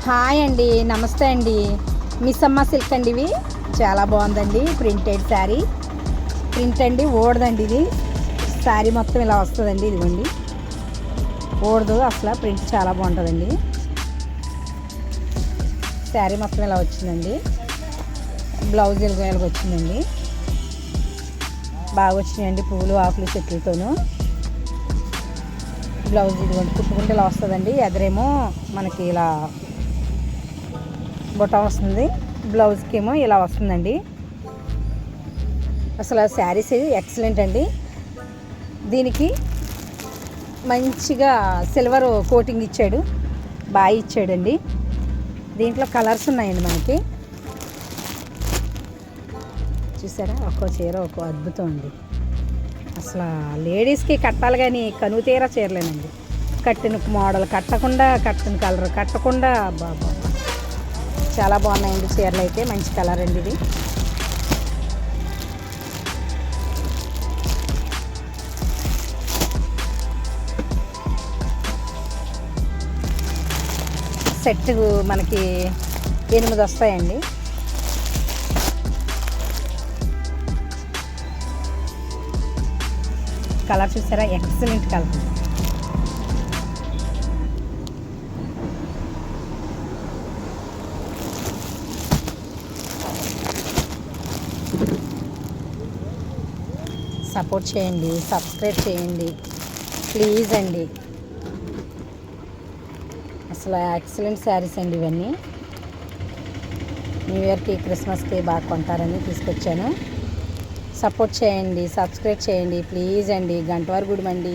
Hi అండి, నమస్తే అండి. మిస్సమ్మ సిల్క్ అండి. ఇవి చాలా బాగుందండి. ప్రింటెడ్ శారీ, ప్రింట్ అండి, ఓడదండి. ఇది శారీ మొత్తం ఇలా వస్తుందండి. ఇదిగోండి, ఓడదు అసలు. ప్రింట్ చాలా బాగుంటుందండి. శారీ మొత్తం ఇలా వచ్చిందండి. బ్లౌజ్ ఇలాగ వచ్చిందండి. బాగా వచ్చినాయండి పువ్వులు, ఆకులు, చెట్లతోనూ. బ్లౌజ్ ఇదిగోండి కుట్టుకుంటే ఇలా వస్తుందండి. ఎదరేమో మనకి ఇలా బొట్ట వస్తుంది, బ్లౌజ్కి ఏమో ఇలా వస్తుందండి. అసలు శారీస్ ఎక్సలెంట్ అండి. దీనికి మంచిగా సిల్వర్ కోటింగ్ ఇచ్చాడు, బాగా ఇచ్చాడండి. దీంట్లో కలర్స్ ఉన్నాయండి మనకి. చూసారా, ఒక్కో చీర ఒక్కో అద్భుతం అండి. అసలు లేడీస్కి కట్టాలి కానీ కనువు తీరా చీరలేనండి. కట్టిన మోడల్ కట్టకుండా, కట్టిన కలర్ కట్టకుండా, బాబా చాలా బాగున్నాయండి చీరలు అయితే. మంచి కలర్ అండి ఇది. సెట్ మనకి 8 వస్తాయండి. కలర్ చూసారా, ఎక్సలెంట్ కలర్. సపోర్ట్ చేయండి, సబ్స్క్రైబ్ చేయండి ప్లీజ్ అండి. అసలు ఎక్సలెంట్ శారీస్ అండి ఇవన్నీ. న్యూ ఇయర్కి, క్రిస్మస్కి బాగా కొంటారని తీసుకొచ్చాను. సపోర్ట్ చేయండి, సబ్స్క్రైబ్ చేయండి ప్లీజ్ అండి. గంటవారి గుడి అండి,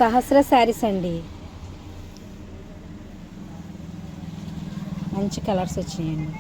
సహస్ర శారీస్ అండి. మంచి కలర్స్ వచ్చినాయండి.